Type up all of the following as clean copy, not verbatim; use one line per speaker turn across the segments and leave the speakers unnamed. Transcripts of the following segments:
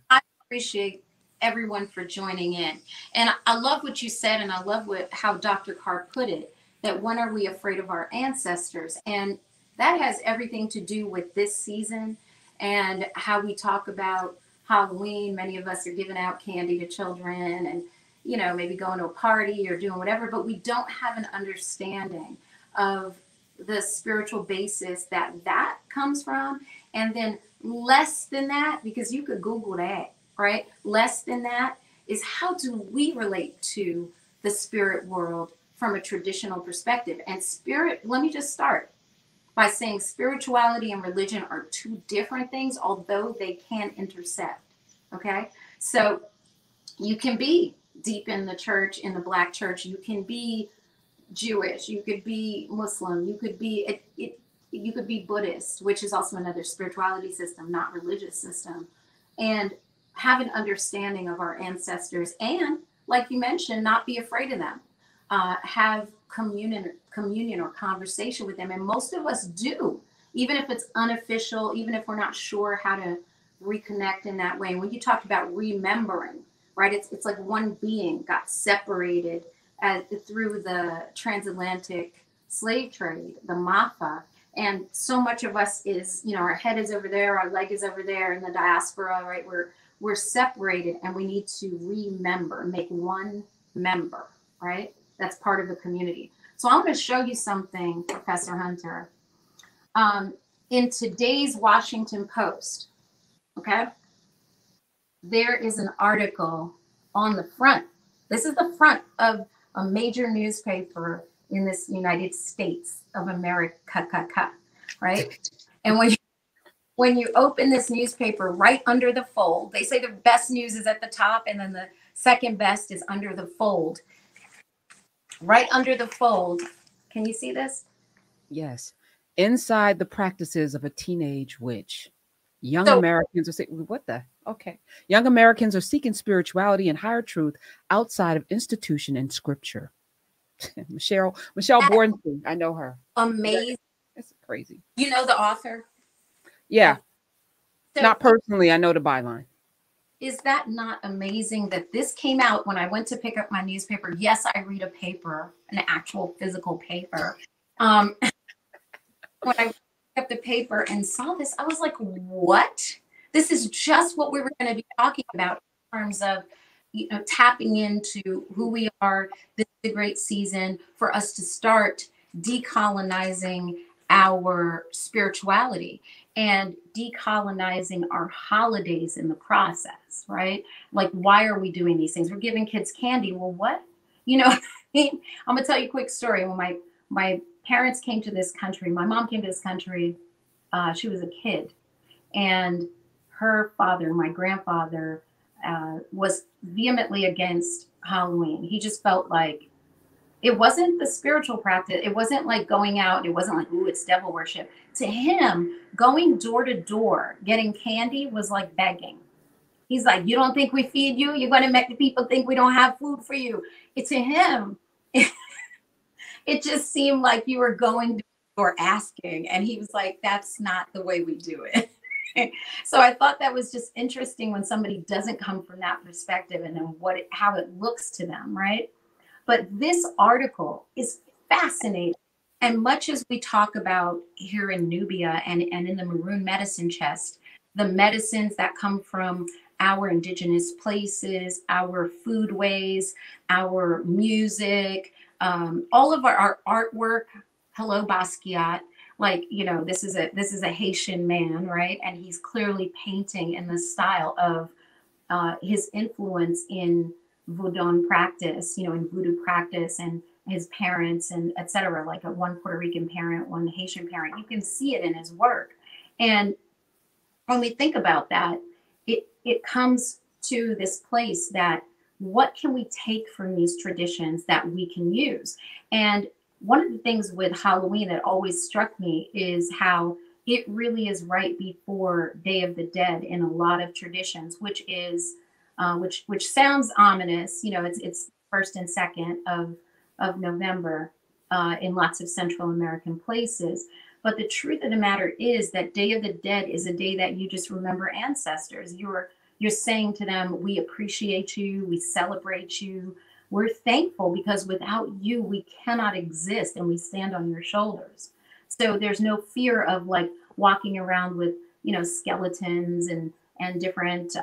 I appreciate everyone for joining in. And I love what you said, and I love how Dr. Carr put it, that when are we afraid of our ancestors? And that has everything to do with this season and how we talk about Halloween. Many of us are giving out candy to children and, maybe going to a party or doing whatever, but we don't have an understanding of the spiritual basis that comes from. And then less than that, because you could Google that, right? Less than that is, how do we relate to the spirit world from a traditional perspective? And spirit, let me just start by saying spirituality and religion are two different things, although they can intersect. Okay. So you can be deep in the church, in the Black church, you can be Jewish, you could be Muslim, you could be Buddhist, which is also another spirituality system, not religious system, and have an understanding of our ancestors, and, like you mentioned, not be afraid of them. Have communion or conversation with them, and most of us do, even if it's unofficial, even if we're not sure how to reconnect in that way. And when you talked about remembering, right, it's like one being got separated through the transatlantic slave trade, the MAFA. And so much of us is, our head is over there, our leg is over there in the diaspora, right? We're separated, and we need to remember, make one member, right? That's part of the community. So I'm going to show you something, Professor Hunter. In today's Washington Post, okay, there is an article on the front. This is the front of a major newspaper in this United States of America, right? And when you open this newspaper, right under the fold, they say the best news is at the top, and then the second best is under the fold. Right under the fold. Can you see this?
Yes. Inside the practices of a teenage witch. Young Americans are saying, what the? Okay. Young Americans are seeking spirituality and higher truth outside of institution and scripture. Michelle Bornstein. I know her.
Amazing.
That's crazy.
You know the author?
Yeah. So, not personally. I know the byline.
Is that not amazing that this came out when I went to pick up my newspaper? Yes, I read a paper, an actual physical paper. When I picked up the paper and saw this, I was like, what? This is just what we were going to be talking about in terms of, tapping into who we are. This is a great season for us to start decolonizing our spirituality and decolonizing our holidays in the process, right? Like, why are we doing these things? We're giving kids candy. Well, what? I'm going to tell you a quick story. When my parents came to this country, my mom came to this country, she was a kid, and her father, my grandfather, was vehemently against Halloween. He just felt like it wasn't the spiritual practice. It wasn't like going out. It wasn't like, ooh, it's devil worship. To him, going door to door, getting candy was like begging. He's like, you don't think we feed you? You're going to make the people think we don't have food for you. To him, it just seemed like you were going or asking. And he was like, that's not the way we do it. So I thought that was just interesting when somebody doesn't come from that perspective, and then how it looks to them, right? But this article is fascinating. And much as we talk about here in Nubia and in the Maroon medicine chest, the medicines that come from our indigenous places, our foodways, our music, all of our artwork. Hello, Basquiat. Like, this is a Haitian man, right? And he's clearly painting in the style of his influence in Voodoo practice, in voodoo practice, and his parents, and et cetera, like one Puerto Rican parent, one Haitian parent. You can see it in his work. And when we think about that, it comes to this place that, what can we take from these traditions that we can use? And one of the things with Halloween that always struck me is how it really is right before Day of the Dead in a lot of traditions, which is which sounds ominous. It's 1st and 2nd of November in lots of Central American places. But the truth of the matter is that Day of the Dead is a day that you just remember ancestors. You're saying to them, we appreciate you, we celebrate you, we're thankful because without you, we cannot exist, and we stand on your shoulders. So there's no fear of like walking around with, skeletons and different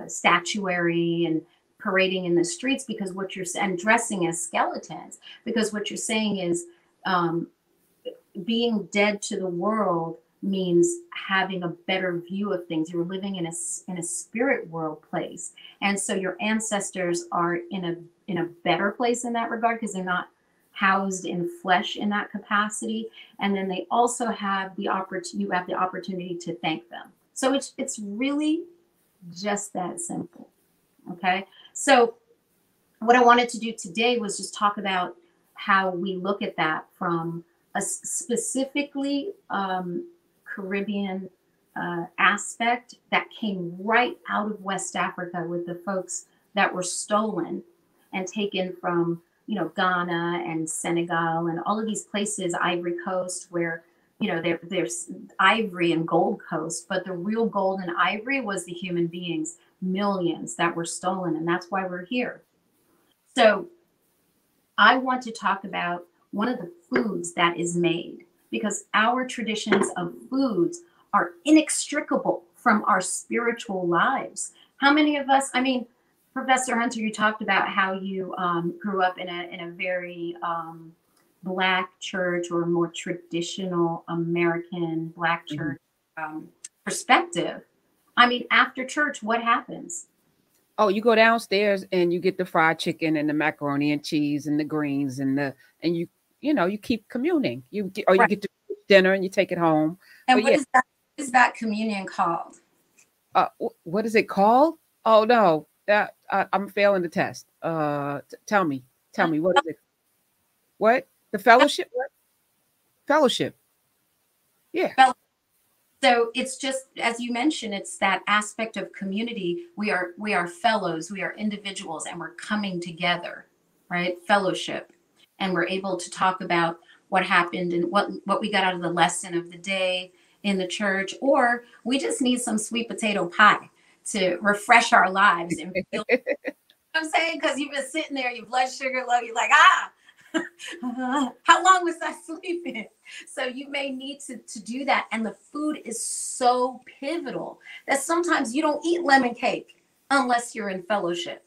statuary and parading in the streets, because what you're and dressing as skeletons, because what you're saying is, um, being dead to the world means having a better view of things. You're living in a spirit world place, and so your ancestors are in a better place in that regard, because they're not housed in flesh in that capacity. And then they also have the you have the opportunity to thank them. So it's really just that simple. Okay, so what I wanted to do today was just talk about how we look at that from a specifically Caribbean aspect that came right out of West Africa with the folks that were stolen and taken from, Ghana and Senegal and all of these places, Ivory Coast, where, there's ivory and gold coast, but the real gold and ivory was the human beings, millions that were stolen. And that's why we're here. So I want to talk about one of the foods that is made, because our traditions of foods are inextricable from our spiritual lives. How many of us, Professor Hunter, you talked about how you grew up in a very Black church, or more traditional American Black church perspective. After church, what happens?
Oh, you go downstairs and you get the fried chicken and the macaroni and cheese and the greens and you keep communing. You get to dinner and you take it home.
And what is that communion called?
What is it called? Oh no, that I'm failing the test. Tell me, what is it? What? The fellowship? What? Fellowship. Yeah.
So it's just, as you mentioned, it's that aspect of community. We are fellows, we are individuals, and we're coming together, right? Fellowship. And we're able to talk about what happened and what we got out of the lesson of the day in the church, or we just need some sweet potato pie to refresh our lives and feel, you know what I'm saying? Because you've been sitting there, your blood sugar low, you're like, how long was I sleeping? So you may need to do that. And the food is so pivotal that sometimes you don't eat lemon cake unless you're in fellowship.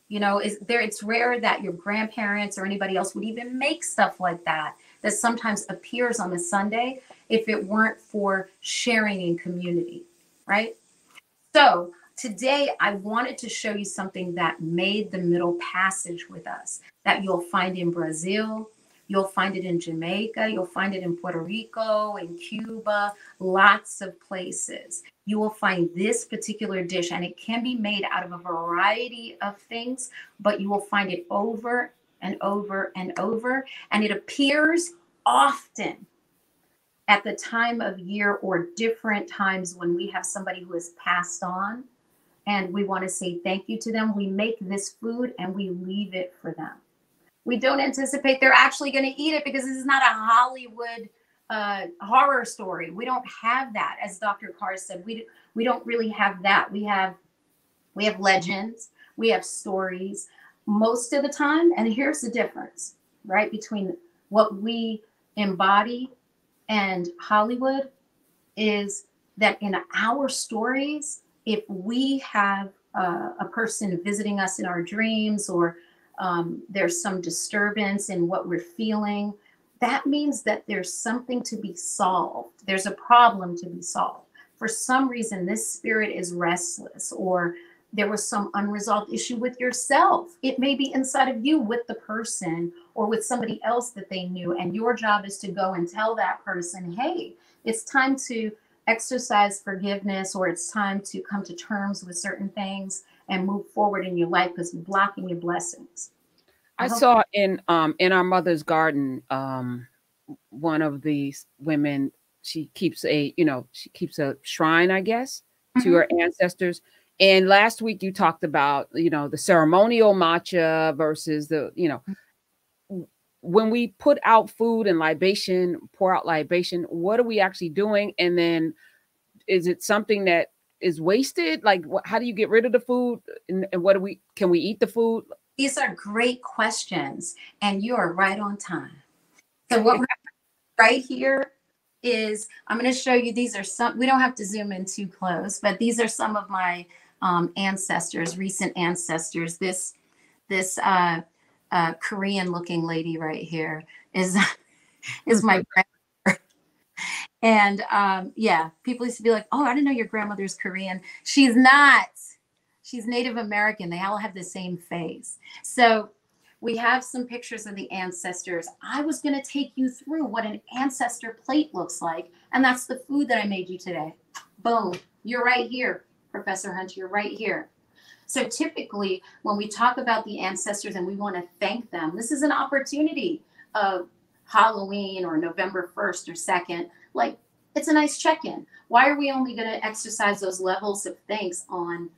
It's rare that your grandparents or anybody else would even make stuff like that sometimes appears on a Sunday if it weren't for sharing in community, right? So today I wanted to show you something that made the Middle Passage with us, that you'll find in Brazil, you'll find it in Jamaica, you'll find it in Puerto Rico, in Cuba, lots of places. You will find this particular dish, and it can be made out of a variety of things, but you will find it over and over and over, and it appears often at the time of year or different times when we have somebody who has passed on and we want to say thank you to them. We make this food and we leave it for them. We don't anticipate they're actually going to eat it, because this is not a Hollywood horror story. We don't have that. As Dr. Carr said, we don't really have that. We have legends, we have stories most of the time. And here's the difference, right, between what we embody and Hollywood, is that in our stories, if we have a person visiting us in our dreams, or there's some disturbance in what we're feeling, that means that there's something to be solved. There's a problem to be solved. For some reason, this spirit is restless, or there was some unresolved issue with yourself. It may be inside of you with the person or with somebody else that they knew. And your job is to go and tell that person, hey, it's time to exercise forgiveness, or it's time to come to terms with certain things and move forward in your life, because you're blocking your blessings.
I saw in Our Mother's Garden, one of these women, she keeps a shrine, I guess, to her ancestors. And last week you talked about, the ceremonial matcha versus when we put out food and libation, pour out libation, what are we actually doing? And then is it something that is wasted? Like, how do you get rid of the food? And what can we eat the food?
These are great questions, and you are right on time. So what we're right here is, I'm going to show you, these are some, we don't have to zoom in too close, but these are some of my ancestors, recent ancestors. This Korean looking lady right here is my grandmother. And yeah, people used to be like, oh, I didn't know your grandmother's Korean. She's not. She's Native American. They all have the same face. So we have some pictures of the ancestors. I was going to take you through what an ancestor plate looks like. And that's the food that I made you today. Boom. You're right here, Professor Hunt. You're right here. So typically, when we talk about the ancestors and we want to thank them, this is an opportunity of Halloween or November 1st or 2nd. Like, it's a nice check-in. Why are we only going to exercise those levels of thanks on,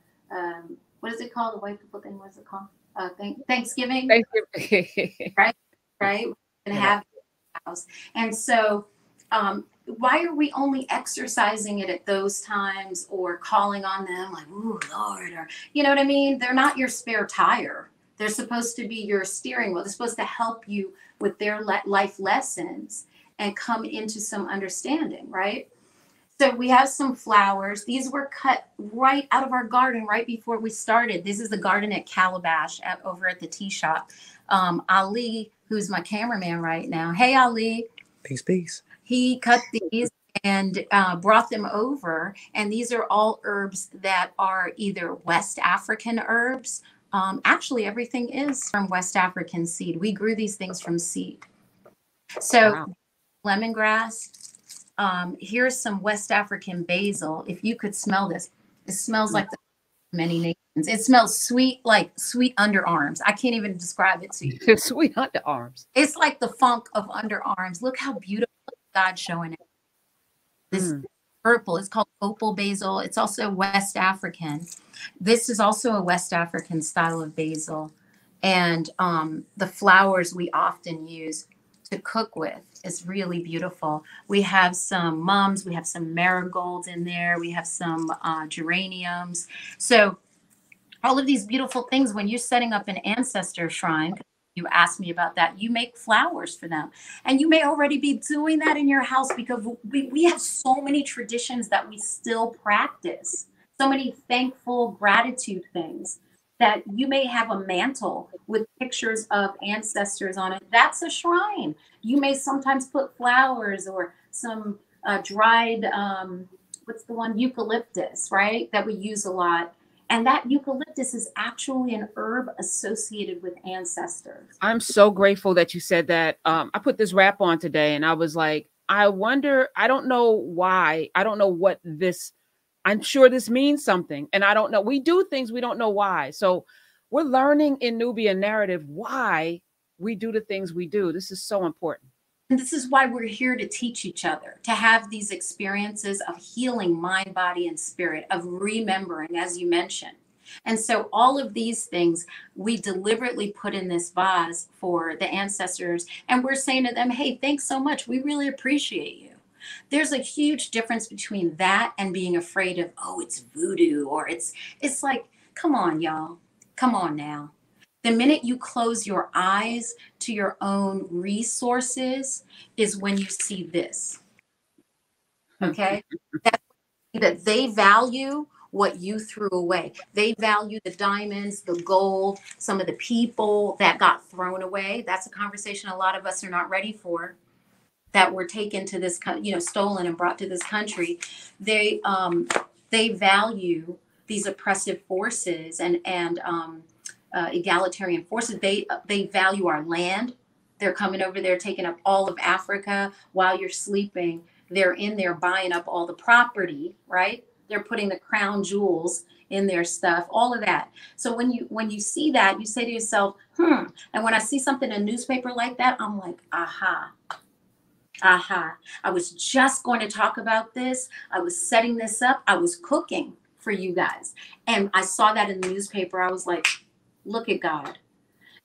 what is it called? The white people thing, what is it called? Thanksgiving.
Thanksgiving.
Right. And have house. And so why are we only exercising it at those times or calling on them like, ooh, Lord, or you know what I mean? They're not your spare tire. They're supposed to be your steering wheel. They're supposed to help you with their life lessons and come into some understanding, right? So we have some flowers. These were cut right out of our garden right before we started. This is the garden at Calabash over at the tea shop. Ali, who's my cameraman right now. Hey, Ali.
Peace.
He cut these and brought them over. And these are all herbs that are either West African herbs. Actually, everything is from West African seed. We grew these things from seed. So wow. Lemongrass. Here's some West African basil. If you could smell this, it smells like the many nations. It smells sweet, like sweet underarms. I can't even describe it to you.
Sweet underarms.
It's like the funk of underarms. Look how beautiful God's showing it. This purple. It's called Opal Basil. It's also West African. This is also a West African style of basil. And the flowers we often use to cook with is really beautiful. We have some mums, we have some marigolds in there, we have some geraniums. So all of these beautiful things, when you're setting up an ancestor shrine, you asked me about that, you make flowers for them. And you may already be doing that in your house because we have so many traditions that we still practice, so many thankful gratitude things that you may have a mantle with pictures of ancestors on it. That's a shrine. You may sometimes put flowers or some dried, what's the one, eucalyptus, right? That we use a lot. And that eucalyptus is actually an herb associated with ancestors.
I'm so grateful that you said that. I put this wrap on today and I was like, I wonder, I don't know why. I don't know what this, I'm sure this means something. And I don't know. We do things we don't know why. So we're learning in Nubian narrative why we do the things we do. This is so important.
And this is why we're here to teach each other, to have these experiences of healing mind, body, and spirit, of remembering, as you mentioned. And so all of these things we deliberately put in this vase for the ancestors. And we're saying to them, hey, thanks so much. We really appreciate you. There's a huge difference between that and being afraid of, oh, it's voodoo, or it's like, come on, y'all. Come on now. The minute you close your eyes to your own resources is when you see this. Okay? That they value what you threw away. They value the diamonds, the gold, some of the people that got thrown away. That's a conversation a lot of us are not ready for, that were taken to this, stolen and brought to this country. They value these oppressive forces and egalitarian forces. They value our land. They're coming over there, taking up all of Africa while you're sleeping. They're in there buying up all the property, right? They're putting the crown jewels in their stuff, all of that. So when you see that, you say to yourself, And when I see something in a newspaper like that, I'm like, aha. I was just going to talk about this. I was setting this up. I was cooking for you guys. And I saw that in the newspaper. I was like, look at God.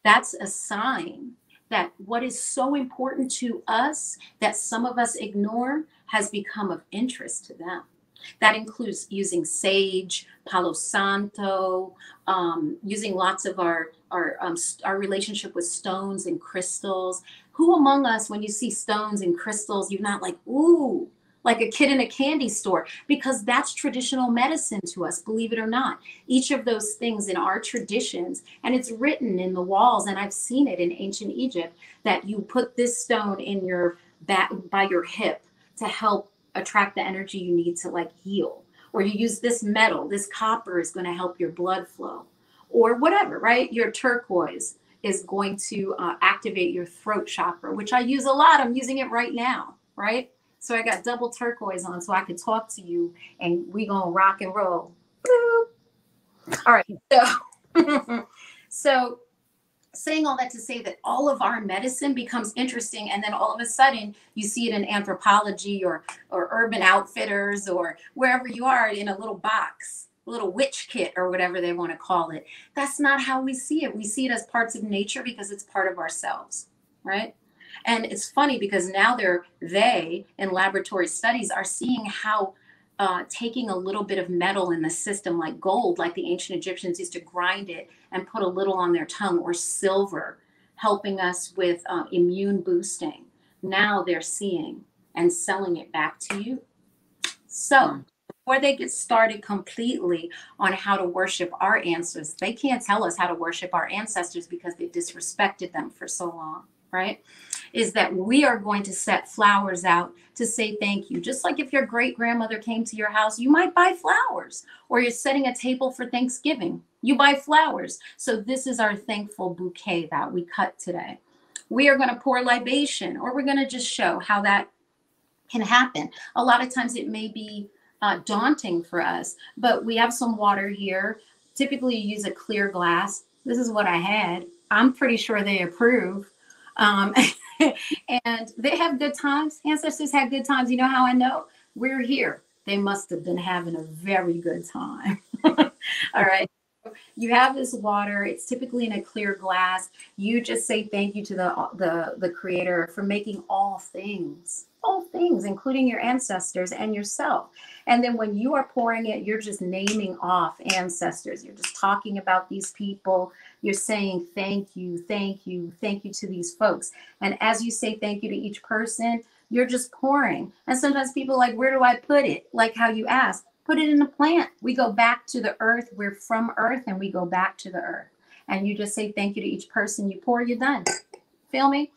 That's a sign that what is so important to us that some of us ignore has become of interest to them. That includes using sage, Palo Santo, using lots of our relationship with stones and crystals. Who among us, when you see stones and crystals, you're not like, ooh, like a kid in a candy store? Because that's traditional medicine to us, believe it or not. Each of those things in our traditions, and it's written in the walls, and I've seen it in ancient Egypt, that you put this stone in your back by your hip to help attract the energy you need to like heal. Or you use this metal, this copper is going to help your blood flow, or whatever, right? Your turquoise is going to activate your throat chakra, which I use a lot. I'm using it right now, right? So I got double turquoise on so I can talk to you and we gonna rock and roll. Boop. All right. So, so saying all that to say that all of our medicine becomes interesting, and then all of a sudden you see it in Anthropology or Urban Outfitters or wherever you are in a little box, a little witch kit or whatever they want to call it. That's not how we see it. We see it as parts of nature because it's part of ourselves, right? And it's funny because now they in laboratory studies are seeing how taking a little bit of metal in the system, like gold, like the ancient Egyptians used to grind it and put a little on their tongue, or silver, helping us with immune boosting. Now they're seeing and selling it back to you. So before they get started completely on how to worship our ancestors, they can't tell us how to worship our ancestors because they disrespected them for so long, right? Is that we are going to set flowers out to say thank you. Just like if your great grandmother came to your house, you might buy flowers, or you're setting a table for Thanksgiving, you buy flowers. So this is our thankful bouquet that we cut today. We are going to pour libation, or we're going to just show how that can happen. A lot of times it may be daunting for us, but we have some water here. Typically you use a clear glass. This is what I had. I'm pretty sure they approve. And they have good times. Ancestors had good times. You know how I know? We're here. They must have been having a very good time. All right. You have this water. It's typically in a clear glass. You just say thank you to the creator for making all things, including your ancestors and yourself. And then when you are pouring it, you're just naming off ancestors. You're just talking about these people. You're saying thank you, thank you, thank you to these folks. And as you say thank you to each person, you're just pouring. And sometimes people are like, where do I put it? Like how you asked. Put it in a plant. We go back to the earth. We're from earth and we go back to the earth. And you just say thank you to each person you pour, you're done. Feel me?